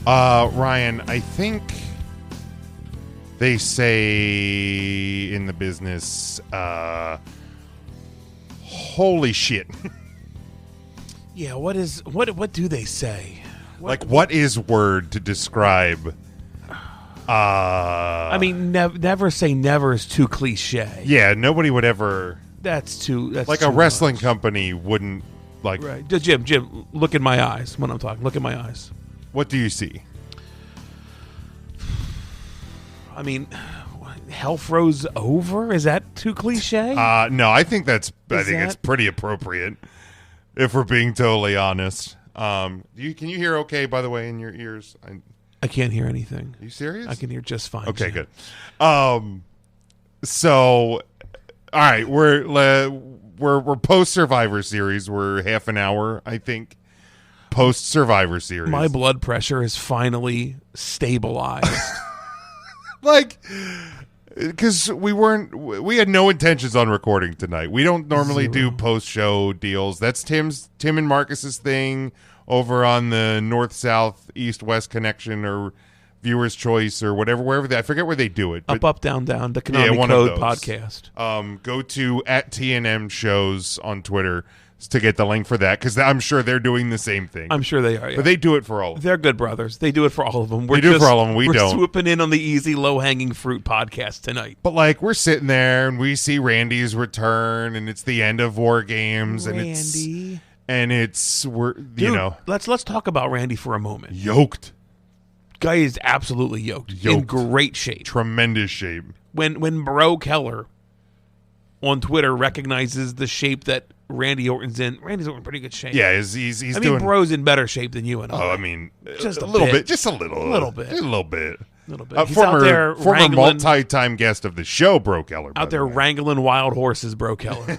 Ryan, I think they say in the business, holy shit. Yeah, what do they say? What is word to describe? I mean, never say never is too cliche. Yeah, nobody would ever. That's a too wrestling much. company wouldn't like. Right, Jim, look in my eyes when I'm talking. Look in my eyes. What do you see? I mean, hell froze over? Is that too cliche? No, I think it's pretty appropriate. If we're being totally honest, can you hear okay? By the way, in your ears, I can't hear anything. Are you serious? I can hear just fine. Okay, Jim. good. So, all right, we're post Survivor Series. We're half an hour, I think, post Survivor Series. My blood pressure is finally stabilized. Because we had no intentions on recording tonight. We don't normally do post-show deals. That's Tim and Marcus's thing over on the North, South, East, West connection or Viewer's Choice or wherever I forget where they do it. But, up, down, down, the Konami Code podcast. Go to @TNM shows on Twitter to get the link for that, because I'm sure they're doing the same thing. I'm sure they are, yeah. But they do it for all of them. They're good brothers. They do it for all of them. They do it for all of them. We don't. We're swooping in on the easy, low-hanging fruit podcast tonight. But, we're sitting there, and we see Randy's return, and it's the end of War Games. Randy. Let's talk about Randy for a moment. Yoked. Guy is absolutely yoked. In great shape. Tremendous shape. When Bro Keller on Twitter recognizes the shape that Randy Orton's in, Randy's in pretty good shape. Yeah, he's I doing... mean, Bro's in better shape than you and I. Oh, I mean, just a little bit. Just a little. A little bit. Just a little bit. He's out there former multi-time guest of the show, Bro Keller. Out there wrangling wild horses, Bro Keller.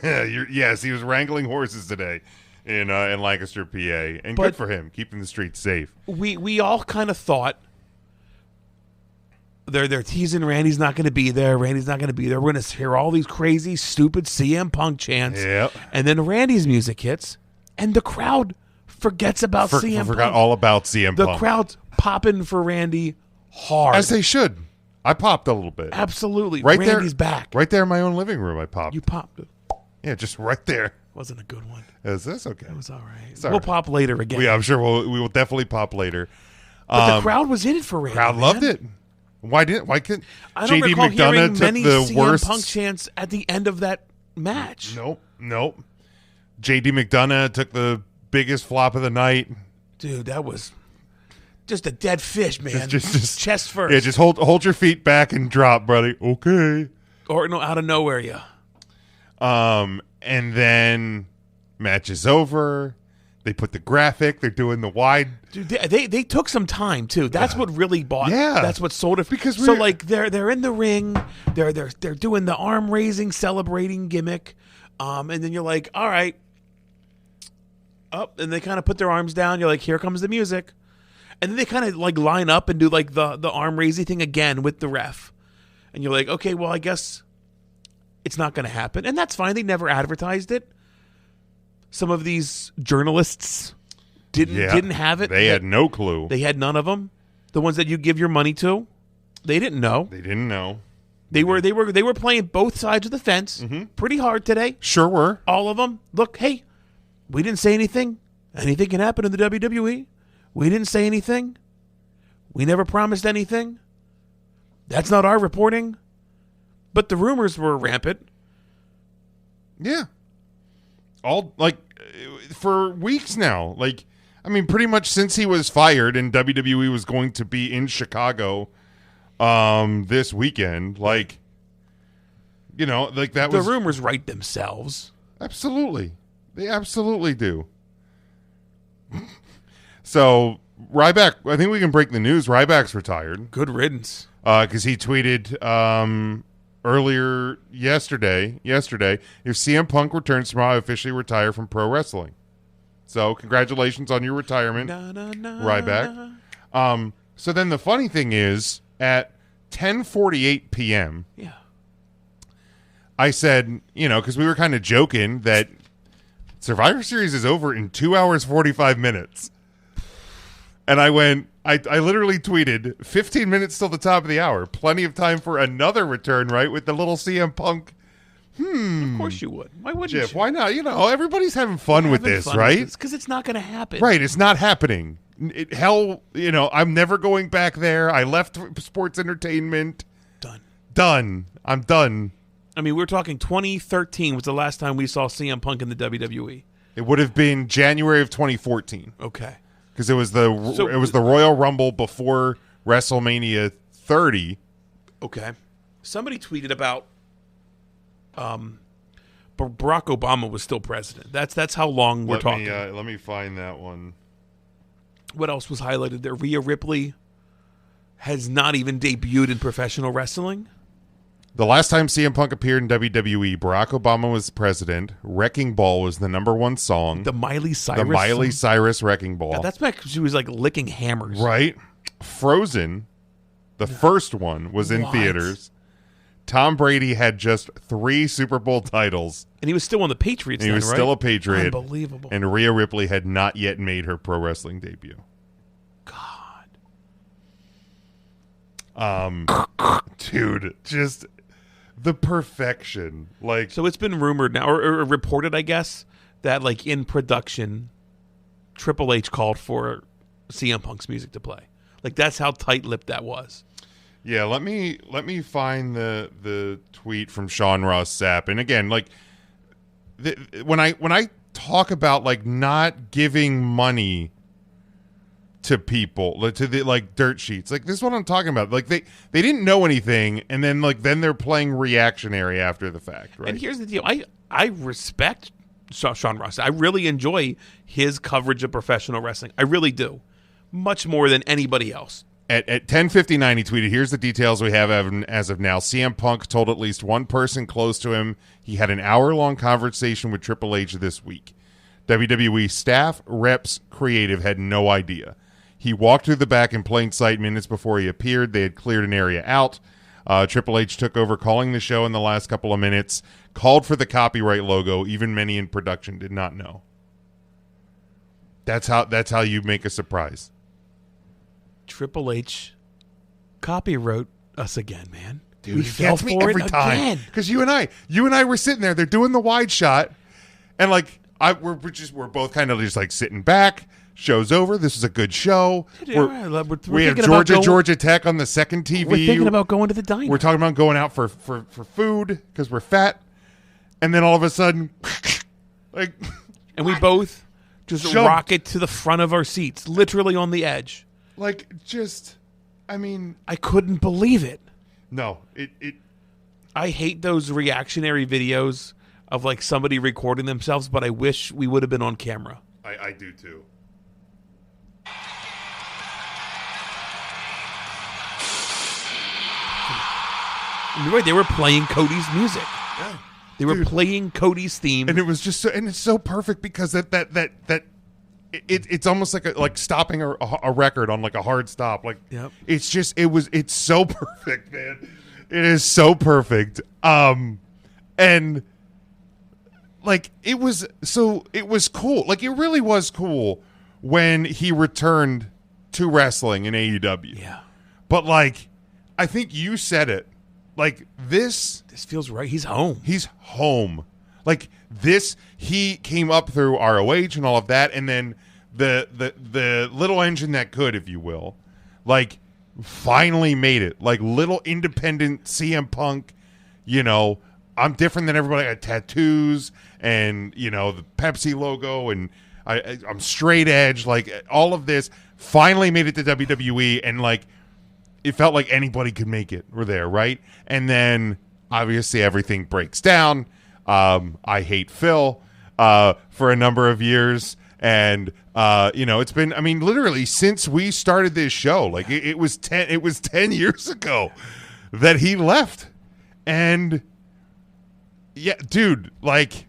Yes, he was wrangling horses today in Lancaster, PA. And good for him, keeping the streets safe. We all kind of thought they're teasing Randy's not going to be there. Randy's not going to be there. We're going to hear all these crazy, stupid CM Punk chants. Yep. And then Randy's music hits, and the crowd forgets about CM Punk. Forgot all about CM Punk. The crowd's popping for Randy hard. As they should. I popped a little bit. Absolutely. Right Randy's there, back. Right there in my own living room, I popped. You popped it. Yeah, just right there. Wasn't a good one. That's okay. It was all right. All right. Pop later again. Yeah, I'm sure we will definitely pop later. But the crowd was in it for Randy. Crowd loved it. Why couldn't I don't JD recall McDonough hearing took many the CM worst Punk chants at the end of that match. Nope. JD McDonough took the biggest flop of the night. Dude, that was just a dead fish, man. Just chest first. Yeah, just hold your feet back and drop, buddy. Okay. Or no, out of nowhere, yeah. And then match is over. They put the graphic. They're doing the wide. Dude, they took some time too. That's what really bought. Yeah, that's what sold it. Because they're in the ring. They're doing the arm raising, celebrating gimmick. And then you're like, all right, up, and they kind of put their arms down. You're like, here comes the music, and then they kind of line up and do the arm raising thing again with the ref, and you're like, okay, well, I guess it's not going to happen, and that's fine. They never advertised it. Some of these journalists didn't have it. They had no clue. They had none of them. The ones that you give your money to, they didn't know. They were playing both sides of the fence pretty hard today. Sure were. All of them. Look, hey, we didn't say anything. Anything can happen in the WWE. We didn't say anything. We never promised anything. That's not our reporting. But the rumors were rampant. Yeah. All for weeks now. Pretty much since he was fired and WWE was going to be in Chicago this weekend, that was... The rumors write themselves. Absolutely. They absolutely do. So, Ryback, I think we can break the news. Ryback's retired. Good riddance. Because he tweeted earlier yesterday, if CM Punk returns tomorrow, I officially retire from pro wrestling. So, congratulations on your retirement, Ryback. So then the funny thing is, at 10:48 p.m., I said, because we were kind of joking that Survivor Series is over in 2 hours, 45 minutes. And I literally tweeted 15 minutes till the top of the hour. Plenty of time for another return, right? With the little CM Punk. Of course you would. Why wouldn't Jeff, you? why not? Everybody's having fun with this, right? Because it's not going to happen. Right, it's not happening. I'm never going back there. I left sports entertainment. Done. I'm done. I mean, we're talking 2013 was the last time we saw CM Punk in the WWE. It would have been January of 2014. Okay. Because it was the Royal Rumble before WrestleMania 30. Okay. Somebody tweeted about Barack Obama was still president. That's how long we're talking. Let me find that one. What else was highlighted there? Rhea Ripley has not even debuted in professional wrestling. The last time CM Punk appeared in WWE, Barack Obama was president. Wrecking Ball was the #1 song. The Miley Cyrus Cyrus Wrecking Ball. Yeah, that's back when she was like licking hammers. Right. Frozen, the first one, was in theaters. Tom Brady had just 3 Super Bowl titles. And he was still on the Patriots He was still a Patriot. Unbelievable. And Rhea Ripley had not yet made her pro wrestling debut. Dude, just the perfection. So it's been rumored now, or reported, I guess, that like in production, Triple H called for CM Punk's music to play. Like that's how tight-lipped that was. Yeah, let me find the tweet from Sean Ross Sapp. And again, like when I talk about like not giving money to people, to the like dirt sheets, like this is what I'm talking about. Like they didn't know anything, and then they're playing reactionary after the fact, right? And here's the deal: I respect Sean Ross. I really enjoy his coverage of professional wrestling. I really do, much more than anybody else. At 10:59, he tweeted, "Here's the details we have as of now. CM Punk told at least one person close to him he had an hour-long conversation with Triple H this week. WWE staff, reps, creative had no idea. He walked through the back in plain sight minutes before he appeared. They had cleared an area out. Triple H took over calling the show in the last couple of minutes, called for the copyright logo. Even many in production did not know." That's how you make a surprise. Triple H copywrote us again, man. Dude, we fell for me every time. Because you and I were sitting there. They're doing the wide shot, and like we're both kind of just like sitting back. Show's over. This is a good show. We have Georgia Tech on the second TV. We're thinking about going to the diner. We're talking about going out for food because we're fat, and then all of a sudden, like, and we both just rocket to the front of our seats, literally on the edge. Like, just, I mean, I couldn't believe it. No, I hate those reactionary videos of like somebody recording themselves, but I wish we would have been on camera. I do too. You're right. They were playing Cody's music. Yeah, they were playing Cody's theme, and it was just and it's so perfect because it's almost like stopping a record on like a hard stop. Like, yep. It's so perfect, man. It is so perfect. And like it was cool. Like it really was cool when he returned to wrestling in AEW. Yeah. But like, I think you said it. Like this feels right. He's home. He's home. Like this, he came up through ROH and all of that, and then the little engine that could, if you will, like finally made it. Like little independent CM Punk, I'm different than everybody. I got tattoos and the Pepsi logo, and I'm straight edge. Like all of this finally made it to WWE, and like it felt like anybody could make it. We're there, right? And then obviously everything breaks down. I hate Phil for a number of years. And, it's been, I mean, literally since we started this show, like it was 10 years ago that he left. And yeah, dude, like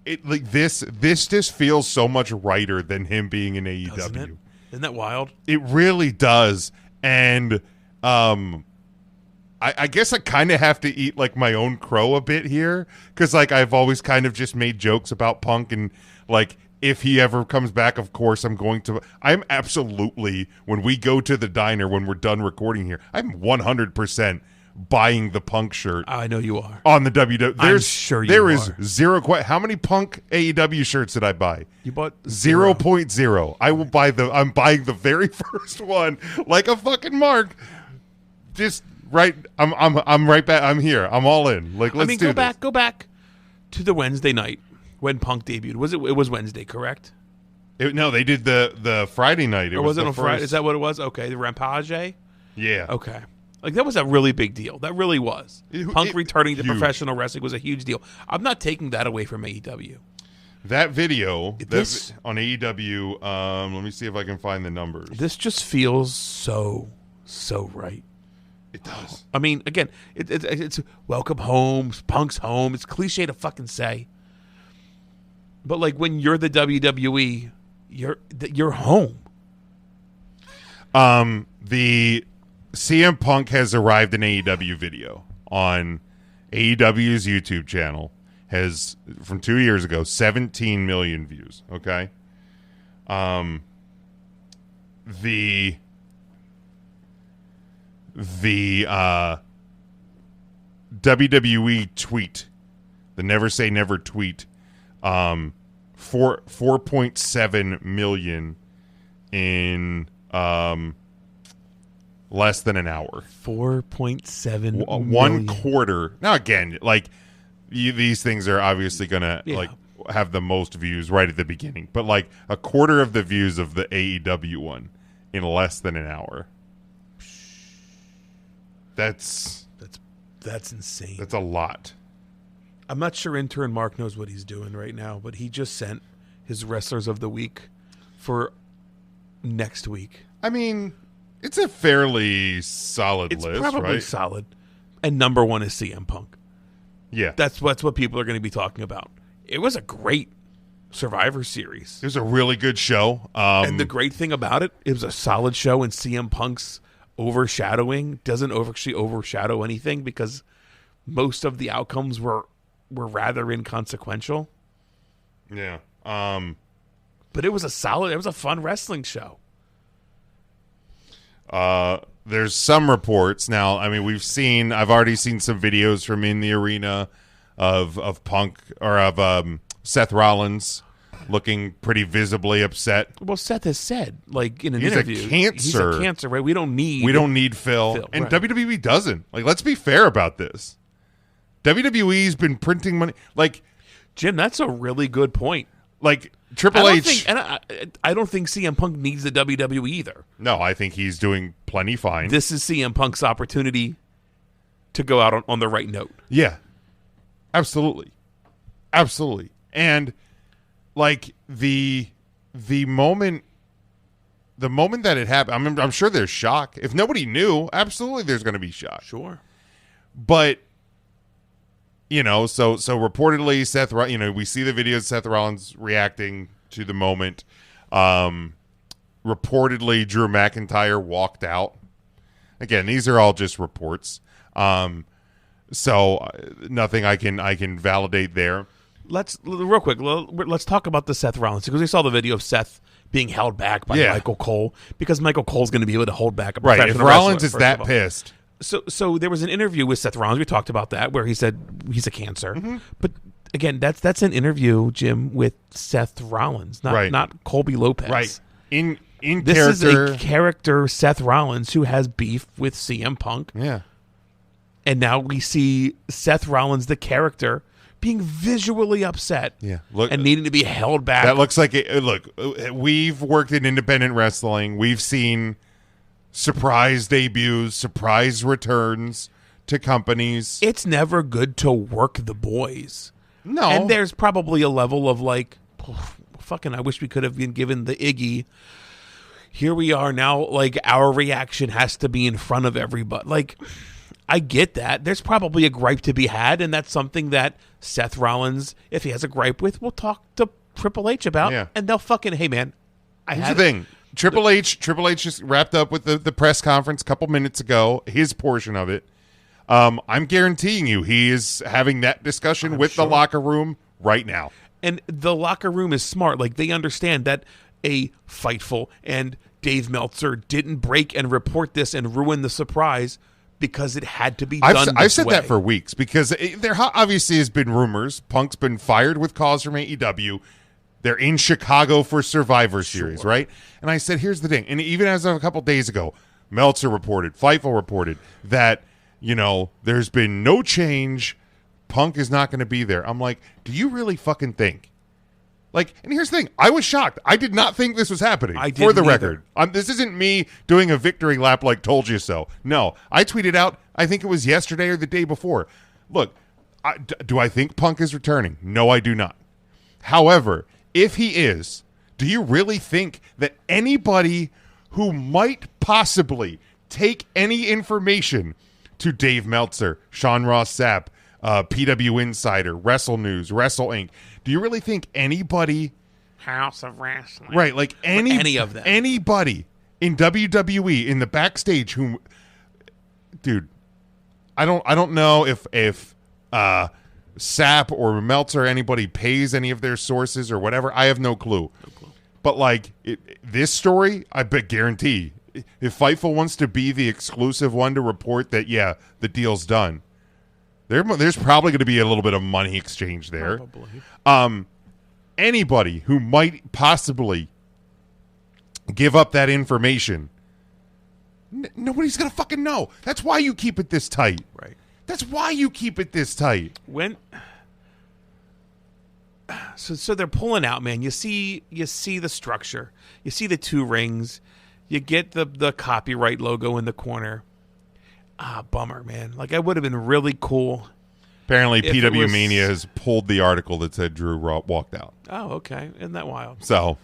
this just feels so much righter than him being in AEW. Doesn't it? Isn't that wild? It really does. And, I guess I kind of have to eat like my own crow a bit here because like I've always kind of just made jokes about Punk and like if he ever comes back, of course, I'm absolutely, when we go to the diner, when we're done recording here, I'm 100% buying the Punk shirt. I know you are. On the WWE. I'm sure there you is are. zero. How many Punk AEW shirts did I buy? You bought 0.0. I'm buying the very first one like a fucking mark. Just right. I'm right back. I'm here. I'm all in. Like, let's do this. Go back to the Wednesday night when Punk debuted. It was Wednesday, correct? No, they did the Friday night. Or was it on Friday? Is that what it was? Okay, the Rampage. Yeah. Okay. Like, that was a really big deal. That really was. Punk returning to professional wrestling was a huge deal. I'm not taking that away from AEW. That video on AEW, let me see if I can find the numbers. This just feels so right. It does. I mean, again, it's welcome home, Punk's home. It's cliche to fucking say. But, like, when you're the WWE, you're home. The CM Punk has arrived in AEW video on AEW's YouTube channel. Has, from 2 years ago, 17 million views. Okay. The WWE tweet, the Never Say Never tweet, 4.7 million in less than an hour. 4.7 1 quarter. Now, again, like, these things are obviously gonna like have the most views right at the beginning, but like a quarter of the views of the AEW one in less than an hour. That's insane. That's a lot. I'm not sure intern Mark knows what he's doing right now, but he just sent his wrestlers of the week for next week. I mean, it's a fairly solid list, right? It's probably solid. And number one is CM Punk. Yeah. That's what people are going to be talking about. It was a great Survivor Series. It was a really good show. And the great thing about it was a solid show, and CM Punk's overshadowing doesn't actually overshadow anything because most of the outcomes were rather inconsequential. Yeah. But it was a fun wrestling show. There's some reports now. I mean, I've already seen some videos from in the arena of Punk or of Seth Rollins looking pretty visibly upset. Well, Seth has said, like, in an he's interview, he's a cancer, right? We don't need Phil. And right. WWE doesn't. Like, let's be fair about this. WWE's been printing money. Like, Jim, that's a really good point. Like, Triple H. I don't think CM Punk needs the WWE either. No, I think he's doing plenty fine. This is CM Punk's opportunity to go out on the right note. Yeah. Absolutely. Absolutely. And, like, the moment that it happened, I'm sure there's shock. If nobody knew, absolutely there's going to be shock. Sure. But, so reportedly Seth, we see the video of Seth Rollins reacting to the moment. Reportedly Drew McIntyre walked out. Again, these are all just reports. So nothing I can validate there. Let's talk about the Seth Rollins, because we saw the video of Seth being held back by Michael Cole, because Michael Cole's going to be able to hold back a professional wrestler. If Rollins is that pissed. So there was an interview with Seth Rollins. We talked about that, where he said he's a cancer. Mm-hmm. But again, that's an interview, Jim, with Seth Rollins, not Colby Lopez. Right. In this character. Is a character, Seth Rollins, who has beef with CM Punk. Yeah. And now we see Seth Rollins, the character, being visually upset and needing to be held back. That looks like look, we've worked in independent wrestling. We've seen surprise debuts, surprise returns to companies. It's never good to work the boys. No. And there's probably a level of like, fucking, I wish we could have been given the Iggy. Here we are now, like, our reaction has to be in front of everybody. Like, I get that. There's probably a gripe to be had, and that's something that Seth Rollins, if he has a gripe with, will talk to Triple H about. Yeah. And they'll fucking, hey, man. Here's the thing. Triple H just wrapped up with the press conference a couple minutes ago, his portion of it. I'm guaranteeing you he is having that discussion with the locker room right now. And the locker room is smart. Like, they understand that a Fightful and Dave Meltzer didn't break and report this and ruin the surprise because it had to be done I've said way. that for weeks because there obviously has been rumors. Punk's been fired with cause from AEW. They're in Chicago for Survivor Series, right? And I said, here's the thing. And even as of a couple days ago, Meltzer reported, Fightful reported that, there's been no change. Punk is not going to be there. I'm like, do you really fucking think? And here's the thing. I was shocked. I did not think this was happening, for the record. This isn't me doing a victory lap like told you so. No, I tweeted out, I think it was yesterday or the day before. Look, do I think Punk is returning? No, I do not. However, if he is, do you really think that anybody who might possibly take any information to Dave Meltzer, Sean Ross Sapp, PW Insider, Wrestle News, Wrestle Inc., do you really think anybody, House of Wrestling, right? Like any of them, anybody in WWE in the backstage who, dude, I don't know if Sapp or Meltzer or anybody pays any of their sources or whatever. I have no clue. But this story, I bet guarantee if Fightful wants to be the exclusive one to report that, yeah, the deal's done. There's probably going to be a little bit of money exchange there. Probably. Anybody who might possibly give up that information, nobody's going to fucking know. That's why you keep it this tight. Right. That's why you keep it this tight. So they're pulling out, man. You see the structure. You see the two rings. You get the copyright logo in the corner. Bummer, man. I would have been really cool. Apparently, PW Mania has pulled the article that said Drew walked out. Oh, okay. Isn't that wild? So,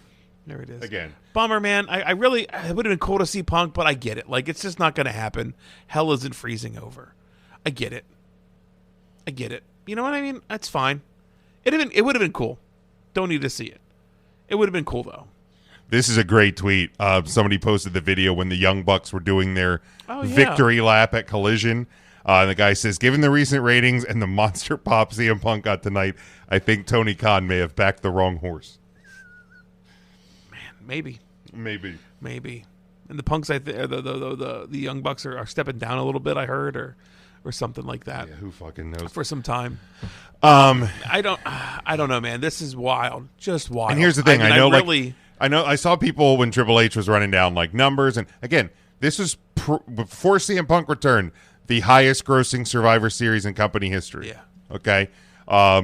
there it is. Again. Bummer, man. It would have been cool to see Punk, but I get it. It's just not going to happen. Hell isn't freezing over. I get it. You know what I mean? That's fine. It would have been cool. Don't need to see it. It would have been cool, though. This is a great tweet. Somebody posted the video when the Young Bucks were doing their victory lap at Collision. And the guy says, given the recent ratings and the monster pop CM Punk got tonight, I think Tony Khan may have backed the wrong horse. Man, maybe. And the Punks, the Young Bucks are stepping down a little bit, I heard, or something like that. Yeah, who fucking knows? For some time. I don't know, man. This is wild. Just wild. And here's the thing. I know I saw people when Triple H was running down numbers, and again, this was before CM Punk returned, the highest grossing Survivor Series in company history. Yeah. Okay.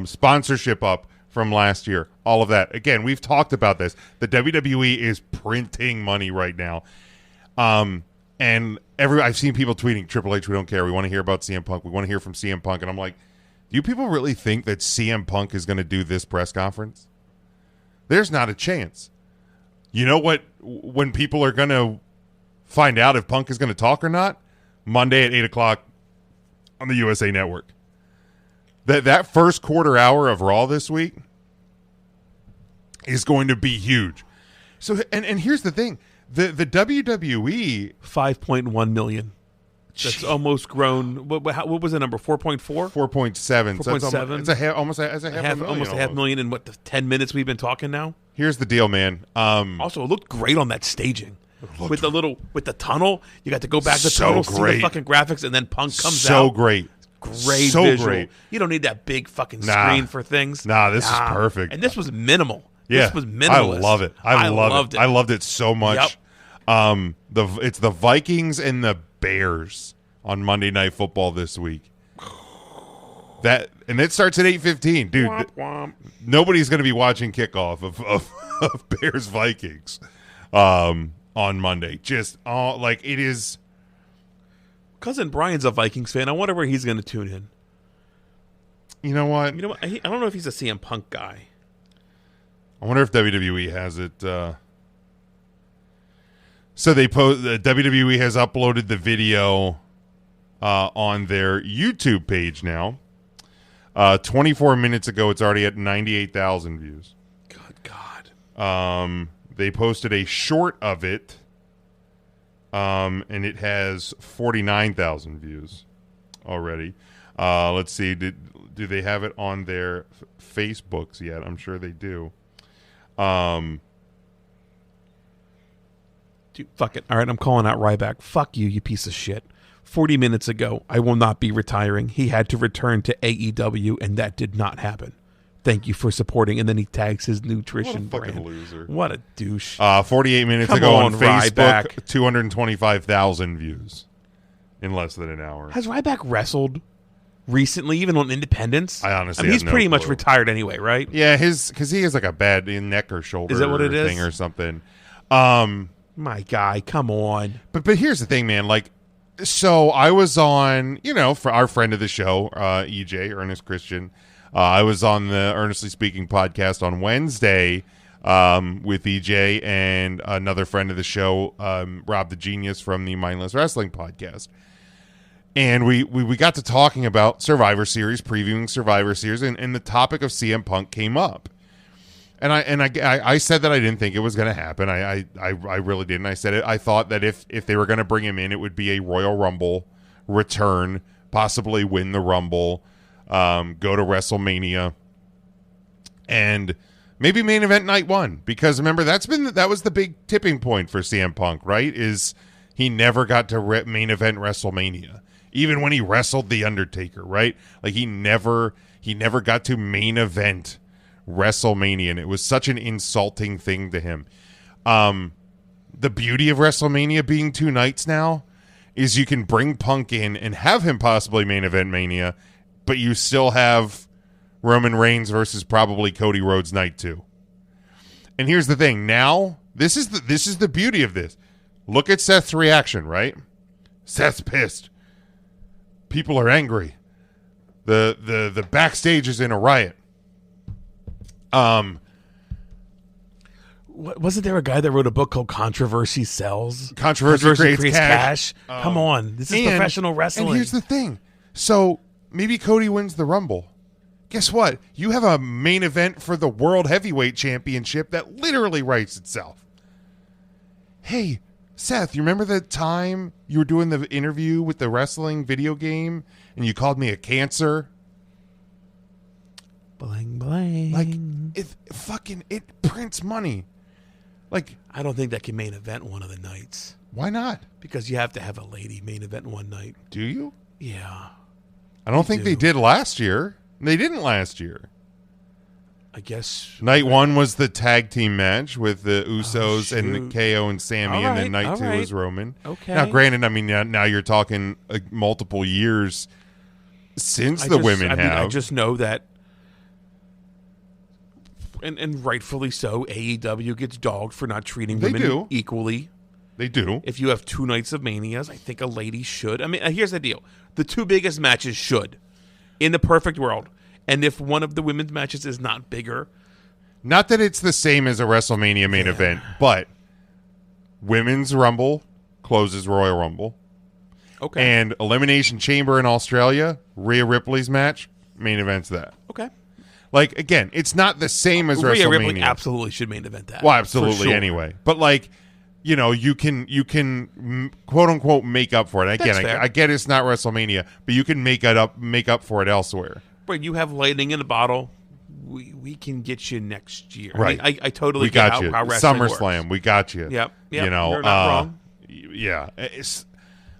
Sponsorship up from last year. All of that. Again, we've talked about this. The WWE is printing money right now. And I've seen people tweeting, Triple H, we don't care. We want to hear about CM Punk. We want to hear from CM Punk. And I'm like, do you people really think that CM Punk is going to do this press conference? There's not a chance. You know what? When people are going to find out if Punk is going to talk or not? Monday at 8 o'clock on the USA Network. That first quarter hour of Raw this week is going to be huge. So, and here's the thing. The WWE... 5.1 million. That's almost grown. What was the number? 4.4? 4.7. 4.7. It's almost a half million. Almost a half million in the 10 minutes we've been talking now? Here's the deal, man. Also, it looked great on that staging. With the tunnel, you got to go back to the tunnel, see the fucking graphics, and then Punk comes out. So great. Great so visual. Great. You don't need that big fucking screen for things. This is perfect. And this was minimal. Yeah, this was minimalist. I love it. I loved it. I loved it so much. Yep. It's the Vikings and the Bears on Monday Night Football this week. And it starts at 8:15, dude. Womp, womp. Nobody's going to be watching kickoff of Bears Vikings on Monday. Just it is. Cousin Brian's a Vikings fan. I wonder where he's going to tune in. You know what? I don't know if he's a CM Punk guy. I wonder if WWE has it. So they WWE has uploaded the video on their YouTube page now. 24 minutes ago, it's already at 98,000 views. Good God. They posted a short of it, and it has 49,000 views already. Let's see. do they have it on their Facebooks yet? I'm sure they do. Dude, fuck it. All right, I'm calling out Ryback. Fuck you, you piece of shit. 40 minutes ago, I will not be retiring. He had to return to AEW, and that did not happen. Thank you for supporting. And then he tags his nutrition What a fucking brand. loser. What a douche. 48 minutes Come ago on, on Facebook, Ryback. 225,000 views in less than an hour. Has Ryback wrestled recently, even on Independence? I honestly mean, he's have no pretty much clue. retired anyway, right? Yeah, because he has like a bad neck or shoulder Is that what it is? thing or something. My guy, come on. But here's the thing, man. Like, so I was on, for our friend of the show, EJ, Ernest Christian. I was on the Earnestly Speaking podcast on Wednesday with EJ and another friend of the show, Rob the Genius from the Mindless Wrestling podcast. And we got to talking about Survivor Series, previewing Survivor Series, and the topic of CM Punk came up. And I said that I didn't think it was going to happen. I really didn't. I said it. I thought that if they were going to bring him in, it would be a Royal Rumble return, possibly win the Rumble, go to WrestleMania, and maybe main event night one. Because remember, that was the big tipping point for CM Punk, right? Is he never got to main event WrestleMania, even when he wrestled The Undertaker, right? Like he never got to main event WrestleMania, and it was such an insulting thing to him. The beauty of WrestleMania being 2 nights now is you can bring Punk in and have him possibly main event Mania, but you still have Roman Reigns versus probably Cody Rhodes night 2. And here's the thing, now this is the beauty of this. Look at Seth's reaction, right? Seth's pissed. People are angry. The backstage is in a riot. Wasn't there a guy that wrote a book called Controversy Sells? Controversy creates cash. Come on. This is professional wrestling. And here's the thing. So maybe Cody wins the Rumble. Guess what? You have a main event for the World Heavyweight Championship that literally writes itself. Hey, Seth, you remember the time you were doing the interview with the wrestling video game and you called me a cancer? Bling, bling. Like, it prints money. Like, I don't think that can main event one of the nights. Why not? Because you have to have a lady main event one night. Do you? Yeah. I don't think do. they did last year. They didn't last year. I guess. Night 1 was the tag team match with the Usos and KO and Sammy, and then night 2 was Roman. Okay. Now, granted, I mean, now you're talking multiple years since the women have. I just know that. And rightfully so, AEW gets dogged for not treating women equally. They do. If you have 2 nights of Manias, I think a lady should. I mean, here's the deal. The 2 biggest matches should, in the perfect world. And if one of the women's matches is not bigger. Not that it's the same as a WrestleMania main event, but Women's Rumble closes Royal Rumble. Okay. And Elimination Chamber in Australia, Rhea Ripley's match, main events that. Okay. Like, again, it's not the same as Rhea WrestleMania. Ripley absolutely should main event that. Well, absolutely, for sure. anyway. But, like, you can quote unquote make up for it. Again, I get it's not WrestleMania, but you can make up for it elsewhere. But you have lightning in a bottle. We can get you next year. Right. I mean, I totally We get got you. how wrestling SummerSlam, works. we got you. Yep. You know, you're not wrong. Yeah.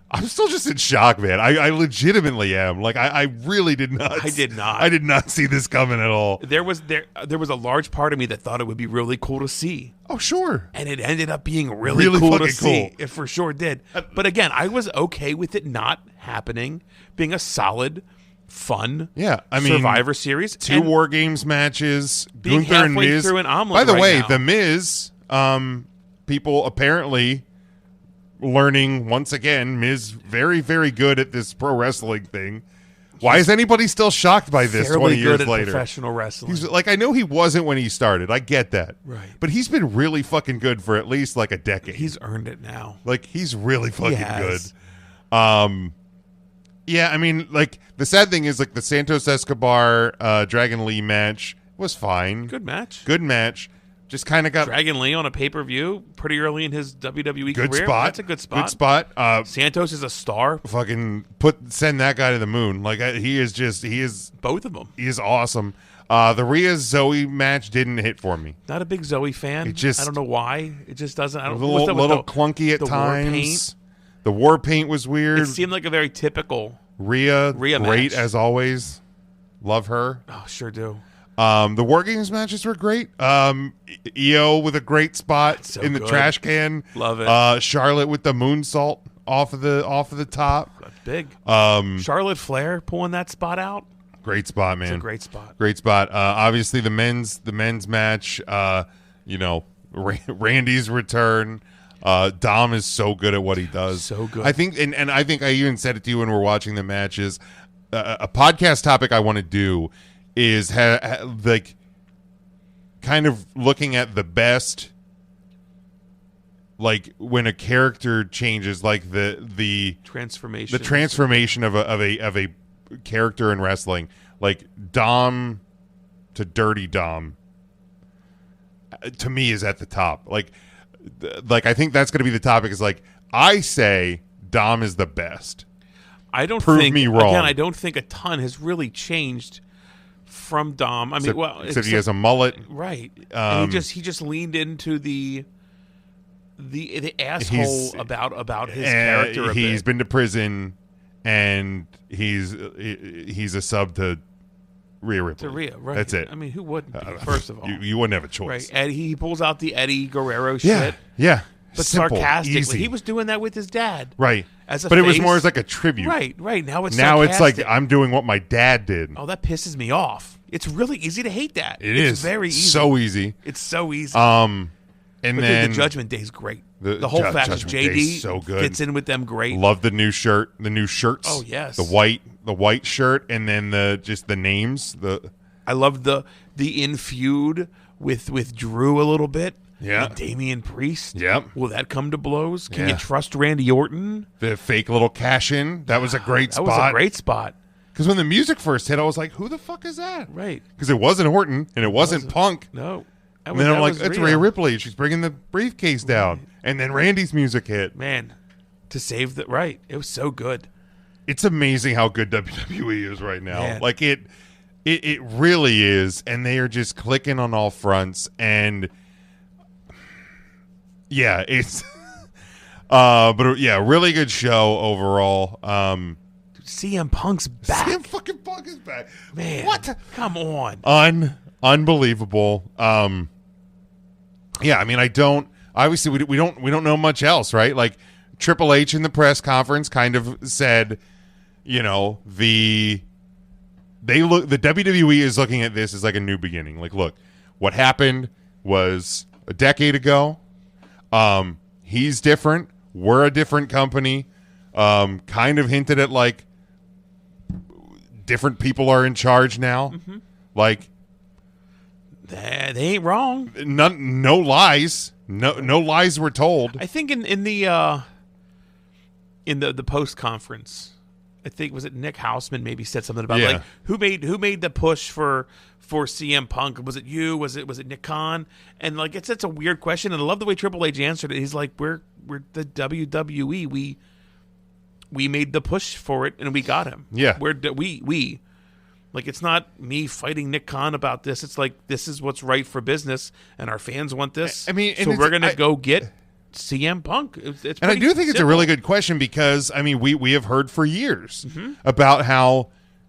I'm still just in shock, man. I legitimately am. Like, I really did not. I did not. I did not see this coming at all. There was a large part of me that thought it would be really cool to see. Oh, sure. And it ended up being really cool to fucking see. cool. It for sure did. But again, I was okay with it not happening, being a solid, fun Survivor Series. 2 War Games matches. Being Gunther and halfway Miz. through an omelet By the right way, now. The Miz, people apparently learning once again, Miz very, very good at this pro wrestling thing. Why is anybody still shocked by this 20 years at later? Professional wrestling. He's like, I know he wasn't when he started. I get that. Right. But he's been really fucking good for at least like a decade. He's earned it now. Like, he's really fucking good. has. Yeah, I mean, like, the sad thing is, like, the Santos Escobar Dragon Lee match was fine. Good match. Good match. Just kind of got Dragon Lee on a pay-per-view pretty early in his WWE good career. spot. That's a good spot. Good spot. Santos is a star. Fucking send that guy to the moon. Like he is Both of them. he is awesome. The Rhea Zoe match didn't hit for me. Not a big Zoe fan. It just, I don't know why. It just doesn't. I don't know. Little clunky at the times. War paint? The war paint was weird. It seemed like a very typical Rhea great match. as always. Love her. Oh, sure do. The War Games matches were great. EO with a great spot So in the good. trash can. Love it. Charlotte with the moonsault off of the top. That's big. Um, Charlotte Flair pulling that spot out. Great spot, man. It's a great spot. Great spot. Obviously the men's match. Randy's return. Dom is so good at what he does. So good. I think, and I think I even said it to you when we're watching the matches. A podcast topic I want to do is like kind of looking at the best, like when a character changes, like the transformation of a character in wrestling, like Dom to Dirty Dom, to me is at the top. Like I think that's going to be the topic. Is like I say Dom is the best. I don't Prove think me wrong. Again, I don't think a ton has really changed from Dom. I mean, except he has a mullet, right? And he just leaned into the asshole about his character. He's been to prison, and he's a sub to Rhea Ripley. To Rhea, right? That's it. I mean, who wouldn't be, first of all? You wouldn't have a choice, right? And he pulls out the Eddie Guerrero yeah, shit. Yeah, But simple, sarcastically, easy. he was doing that with his dad, right? As a but it was face. more as like a tribute, right? Now it's like I'm doing what my dad did. Oh, that pisses me off. It's really easy to hate that. It's very easy. So easy. It's so easy. And but then the Judgment Day is great. The whole fact Judgment JD Day's so good. fits in with them great. Love the new shirt, the new shirts. Oh yes, the white shirt, and then the names. I love the in feud with Drew a little bit. Yeah. And Damian Priest. Yep. Will that come to blows? Can Yeah. you trust Randy Orton? The fake little cash in. That was a great spot. That was a great spot. Because when the music first hit, I was like, "Who the fuck is that?" Right. Because it wasn't Orton and it wasn't Punk. No. And then I'm like, "It's Rhea Ripley. She's bringing the briefcase down." And then Randy's music hit. Man, to save the right. It was so good. It's amazing how good WWE is right now. Man. Like it really is, and they are just clicking on all fronts. And yeah, it's but yeah, really good show overall. CM Punk's back. CM fucking Punk is back. Man, what? Come on. Unbelievable. Yeah, I mean, I don't. Obviously, we don't know much else, right? Like Triple H in the press conference kind of said, the WWE is looking at this as like a new beginning. Like, look, what happened was a decade ago. He's different. We're a different company. Kind of hinted at like different people are in charge now. Mm-hmm. Like they ain't wrong. No lies. No lies were told. I think in the post conference, I think was it Nick Houseman maybe said something about like who made the push for CM Punk? Was it you? Was it Nick Khan? And like it's a weird question, and I love the way Triple H answered it. He's like, we're the WWE. We made the push for it, and we got him. Yeah, we like it's not me fighting Nick Khan about this. It's like this is what's right for business, and our fans want this. I mean, so we're gonna go get CM Punk. It's and I do think simple. it's a really good question because I mean we have heard for years about how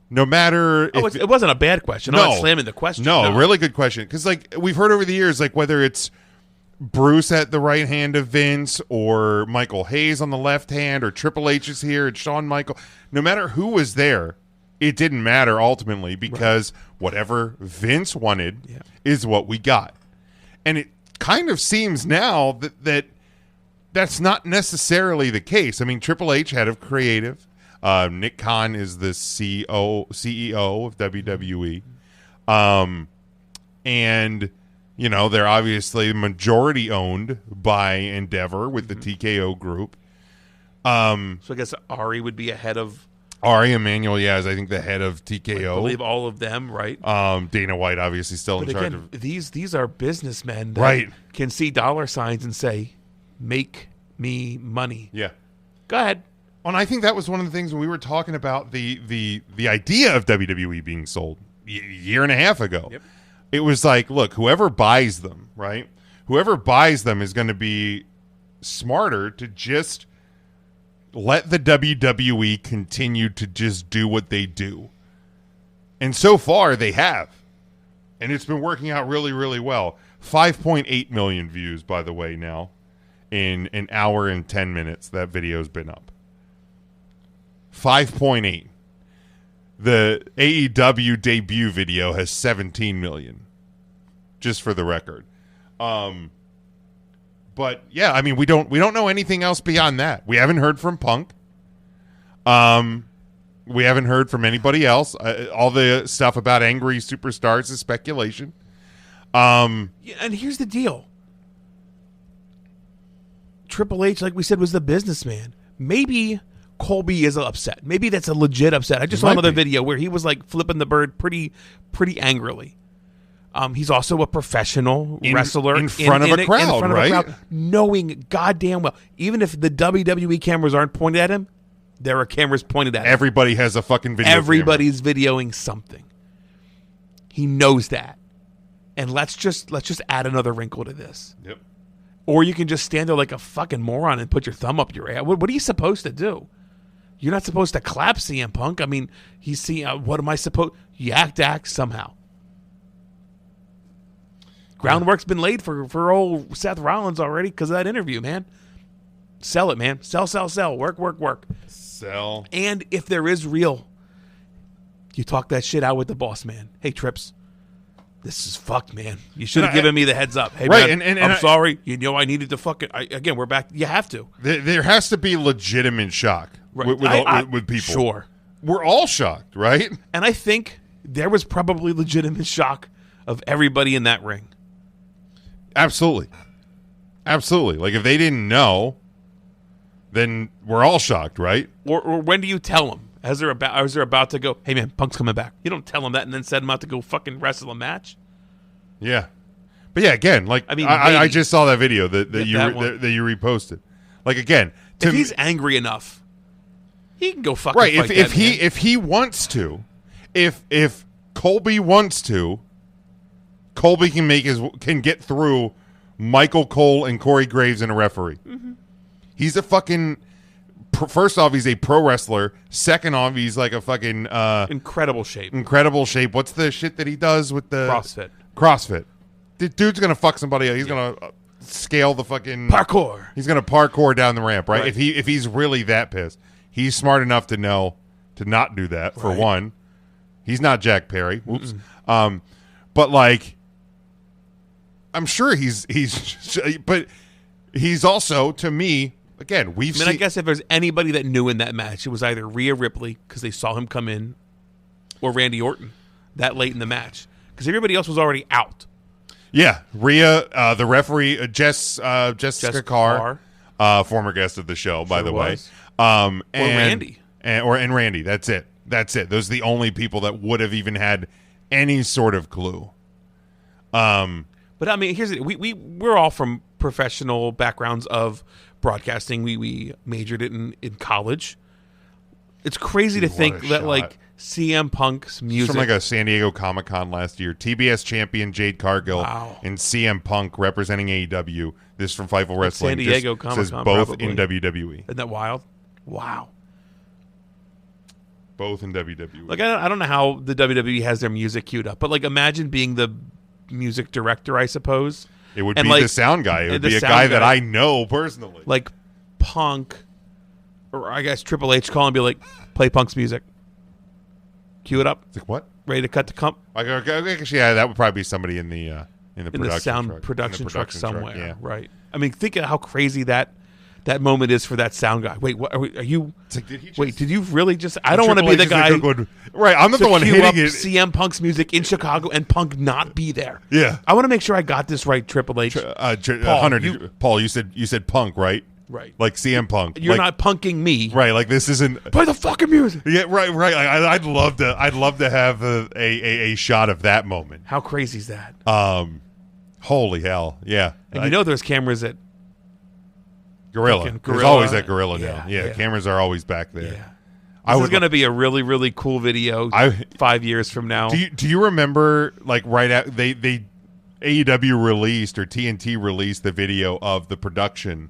no matter if it wasn't a bad question. I'm not slamming the question. No, really good question because like we've heard over the years like whether it's Bruce at the right hand of Vince or Michael Hayes on the left hand or Triple H is here and Shawn Michael, no matter who was there, it didn't matter ultimately because whatever Vince wanted is what we got. And it kind of seems now that's not necessarily the case. I mean, Triple H, head of creative. Nick Khan is the CEO of WWE. And, they're obviously majority owned by Endeavor with the TKO group. So I guess Ari would be ahead of Ari Emanuel, is I think the head of TKO. I believe all of them, right? Dana White obviously still in charge of. These are businessmen that can see dollar signs and say, "Make me money." Yeah. Go ahead. And I think that was one of the things when we were talking about the idea of WWE being sold a year and a half ago. Yep. It was like, look, whoever buys them, right? Whoever buys them is going to be smarter to just let the WWE continue to just do what they do. And so far, they have. And it's been working out really, really well. 5.8 million views, by the way, now. In an hour and 10 minutes, that video's been up. 5.8. The AEW debut video has 17 million. Just for the record. But yeah, I mean, we don't know anything else beyond that. We haven't heard from Punk. We haven't heard from anybody else. All the stuff about angry superstars is speculation. And here's the deal. Triple H, like we said, was the businessman. Maybe Colby is upset. Maybe that's a legit upset. I just saw another video where he was like flipping the bird pretty angrily. He's also a professional wrestler in front of a crowd, right? Knowing goddamn well, even if the WWE cameras aren't pointed at him, there are cameras pointed at him. Everybody has a fucking video. Everybody's videoing something. He knows that, and let's just add another wrinkle to this. Yep. Or you can just stand there like a fucking moron and put your thumb up your ass. What are you supposed to do? You're not supposed to clap CM Punk. I mean, he's seeing. What am I supposed? You act somehow. Groundwork's been laid for old Seth Rollins already because of that interview, man. Sell it, man. Sell. Work. Sell. And if there is real, you talk that shit out with the boss, man. Hey, Trips, this is fucked, man. You should have given me the heads up. Hey, right, man, I'm sorry. You know I needed to fucking... Again, we're back. You have to. There has to be legitimate shock with people. Sure. We're all shocked, right? And I think there was probably legitimate shock of everybody in that ring. Absolutely. Like, if they didn't know, then we're all shocked, right? Or when do you tell them? As they're about to go, hey, man, Punk's coming back. You don't tell them that and then set them out to go fucking wrestle a match. Yeah. But yeah, again, like, I just saw that video that you reposted. Like, again, if he's angry enough, he can go fucking right. Fight If he wants to, if Colby wants to, Colby can get through Michael Cole and Corey Graves and a referee. Mm-hmm. He's a fucking. First off, he's a pro wrestler. Second off, he's like a fucking incredible shape. What's the shit that he does with the CrossFit? The dude's gonna fuck somebody up. He's gonna scale the fucking parkour. He's gonna parkour down the ramp, right? If he's really that pissed, he's smart enough to know to not do that. For one, he's not Jack Perry. Oops. But like, I'm sure but he's also, to me, again, I guess if there's anybody that knew in that match, it was either Rhea Ripley because they saw him come in, or Randy Orton that late in the match because everybody else was already out. Yeah, Rhea, the referee, Jessica Carr, former guest of the show, by the way, and Randy, and Randy. That's it. Those are the only people that would have even had any sort of clue. But I mean, we're all from professional backgrounds of broadcasting. We majored it in college. It's crazy to think that like CM Punk's music from like a San Diego Comic-Con last year. TBS champion Jade Cargill and CM Punk representing AEW. This from Fightful Wrestling. San Diego Comic-Con says both probably. In WWE. Isn't that wild? Wow. Both in WWE. Like I don't know how the WWE has their music queued up, but like imagine being the music director, I suppose. It would be the sound guy. It would be a guy that I know personally. Like Punk, or I guess Triple H call and be like, play Punk's music. Cue it up. It's like, what? Ready to cut the comp? Actually, yeah, that would probably be somebody in the production truck somewhere. Yeah. Right. I mean, think of how crazy that moment is for that sound guy. Wait, what are you? It's like, did you really just? I don't want to be the guy. Right, I'm not the one hitting it. CM Punk's music in Chicago and Punk not be there. Yeah, I want to make sure I got this right. Triple H. Hunter, Paul, you said Punk, right? Right. Like CM Punk. You're like, not punking me. right. Like this isn't. Play the fucking music. Yeah, right. Like, I'd love to have a shot of that moment. How crazy is that? Holy hell, yeah. And there's cameras at Gorilla. There's Gorilla. always that Gorilla Yeah, now. Yeah, yeah. cameras are always back there. Yeah. I This would is going to be a really, really cool video 5 years from now. Do you remember like right at they AEW released or TNT released the video of the production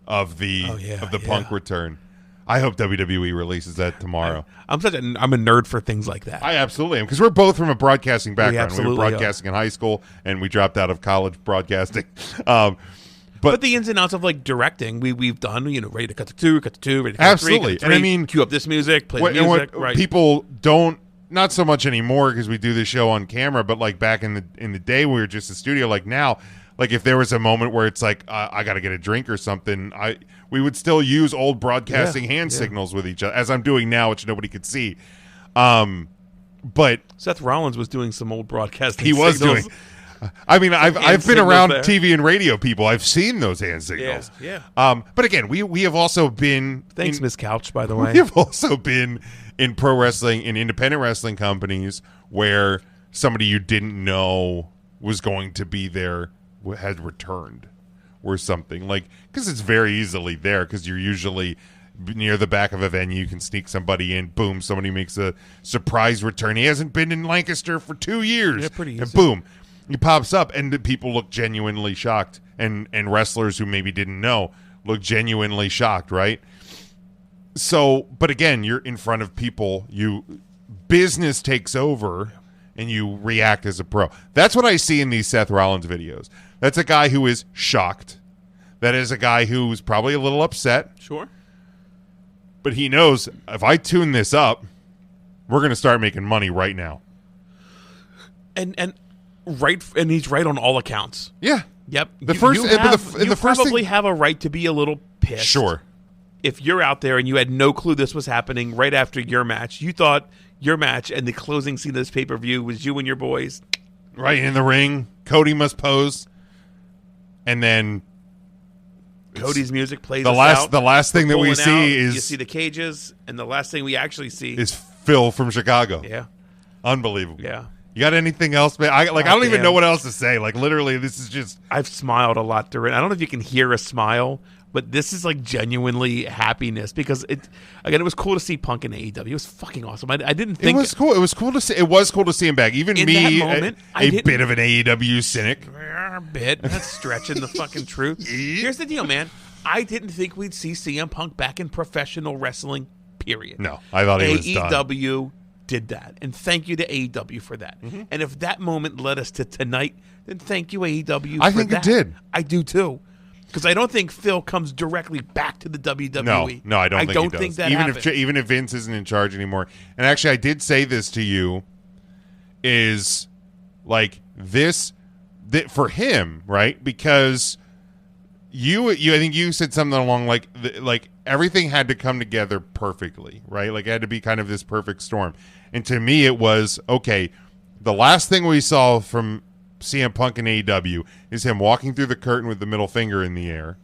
of the Punk return? I hope WWE releases that tomorrow. I'm a nerd for things like that. I absolutely am, because we're both from a broadcasting background. We were absolutely broadcasting in high school, and we dropped out of college broadcasting. But the ins and outs of like directing, we've done, ready to cut to two, ready to cut absolutely. to three, And I mean, cue up this music, play the music. Right. People don't, not so much anymore because we do this show on camera, but like back in the day, we were just a studio. Like now, like if there was a moment where it's like I got to get a drink or something, we would still use old broadcasting hand signals with each other, as I'm doing now, which nobody could see. But Seth Rollins was doing some old broadcasting. He was signals. doing. I mean, I've been signals around there. TV and radio people. I've seen those hand signals. Yeah. But again, we have also been. Thanks, Miss Couch, by the way. We have also been in pro wrestling, in independent wrestling companies where somebody you didn't know was going to be there had returned or something, like, because it's very easily there because you're usually near the back of a venue. You can sneak somebody in. Boom, somebody makes a surprise return. He hasn't been in Lancaster for 2 years. Yeah, pretty easy. And boom, he pops up, and the people look genuinely shocked, and wrestlers who maybe didn't know look genuinely shocked, right? So, but again, you're in front of people. Business takes over, and you react as a pro. That's what I see in these Seth Rollins videos. That's a guy who is shocked. That is a guy who's probably a little upset. Sure. But he knows, if I tune this up, we're going to start making money right now. And he's right on all accounts. Yeah. Yep. The first probably have a right to be a little pissed. Sure. If you're out there and you had no clue this was happening right after your match, you thought your match and the closing scene of this pay-per-view was you and your boys. Right in the ring. Cody must pose. And then Cody's music plays the last thing that we see is you see the cages, and the last thing we actually see is Phil from Chicago. Yeah. Unbelievable. Yeah. You got anything else, man? I don't even know what else to say. Like, literally, this is just. I've smiled a lot during. I don't know if you can hear a smile, but this is like genuinely happiness because it was cool to see Punk in AEW. It was fucking awesome. I didn't think it was cool. It was cool to see. It was cool to see him back. Even in me, that moment, a bit of an AEW cynic. That's stretching the fucking truth. Here's the deal, man. I didn't think we'd see CM Punk back in professional wrestling. Period. No, I thought he was done. AEW did that, and thank you to AEW for that. Mm-hmm. And if that moment led us to tonight, then thank you AEW. I think it did. I do too, because I don't think Phil comes directly back to the WWE. No, I don't think he does. That even if Vince isn't in charge anymore. And actually, I did say this to you. Is like this for him, right? Because you I think you said something along like everything had to come together perfectly, right? Like it had to be kind of this perfect storm. And to me, it was, okay, the last thing we saw from CM Punk in AEW is him walking through the curtain with the middle finger in the air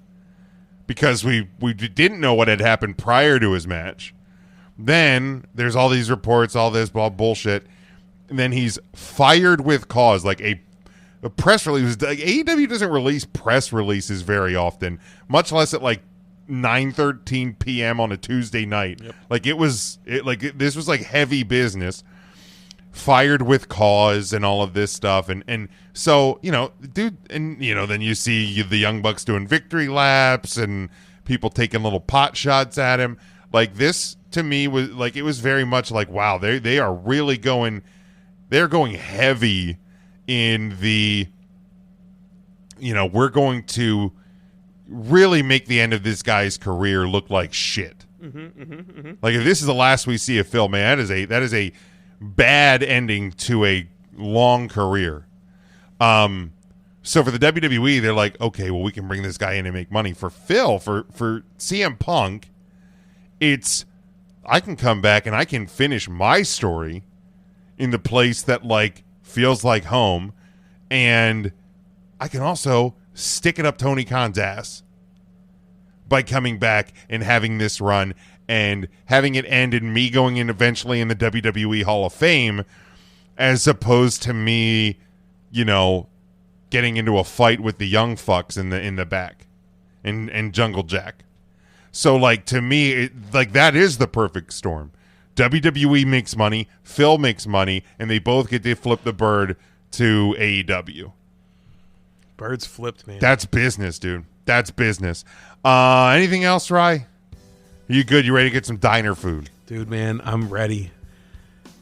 because we didn't know what had happened prior to his match. Then there's all these reports, all this bullshit. And then he's fired with cause, like a press release. Like, AEW doesn't release press releases very often, much less at like 9:13 p.m. on a Tuesday night. Yep. Like this was like heavy business. Fired with cause and all of this stuff, and so dude, and then you see the Young Bucks doing victory laps and people taking little pot shots at him. Like this to me was like, it was very much like, wow, they are really going, they're going heavy in the, we're going to really make the end of this guy's career look like shit. Like if this is the last we see of Phil, man, that is a bad ending to a long career. So for the WWE, they're like, okay, well, we can bring this guy in and make money. For Phil, for CM Punk, it's, I can come back and I can finish my story in the place that like feels like home, and I can also stick it up Tony Khan's ass by coming back and having this run and having it end in me going in eventually in the WWE Hall of Fame, as opposed to me, getting into a fight with the young fucks in the back and Jungle Jack. So, to me, that is the perfect storm. WWE makes money, Phil makes money, and they both get to flip the bird to AEW. Birds flipped, man. That's business, dude. That's business. Anything else, Rye? Are you good? You ready to get some diner food? Dude, man, I'm ready.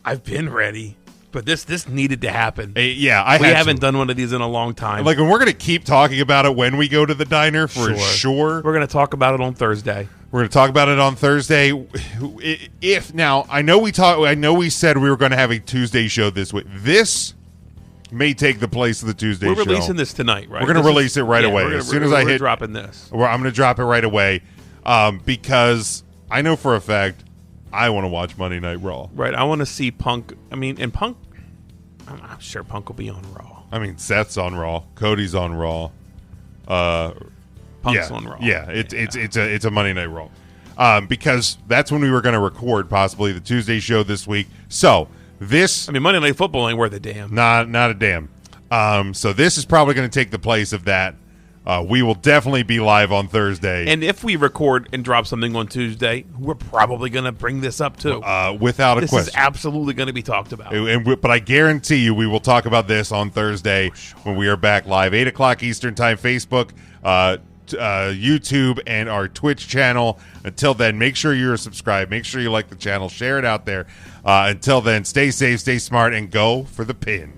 I've been ready. But this needed to happen. We haven't done one of these in a long time. And we're going to keep talking about it when we go to the diner for sure. We're going to talk about it on Thursday. We're going to talk about it on Thursday. I know we said we were going to have a Tuesday show this week. This may take the place of the Tuesday show. We're releasing this tonight, right? We're going to release it right away. As soon as I hit dropping this. I'm going to drop it right away because I know for a fact I want to watch Monday Night Raw. Right. I want to see Punk. Punk, I'm sure Punk will be on Raw. Seth's on Raw. Cody's on Raw. Punk's on Raw. Yeah, it's a Monday Night Raw. Because that's when we were going to record possibly the Tuesday show this week. So this... Monday Night Football ain't worth a damn. Not a damn. So this is probably going to take the place of that. We will definitely be live on Thursday. And if we record and drop something on Tuesday, we're probably going to bring this up too. Without a question. This is absolutely going to be talked about. But I guarantee you we will talk about this on Thursday when we are back live. 8 o'clock Eastern Time, Facebook, YouTube, and our Twitch channel. Until then, make sure you're subscribed. Make sure you like the channel. Share it out there. Until then, stay safe, stay smart, and go for the pin.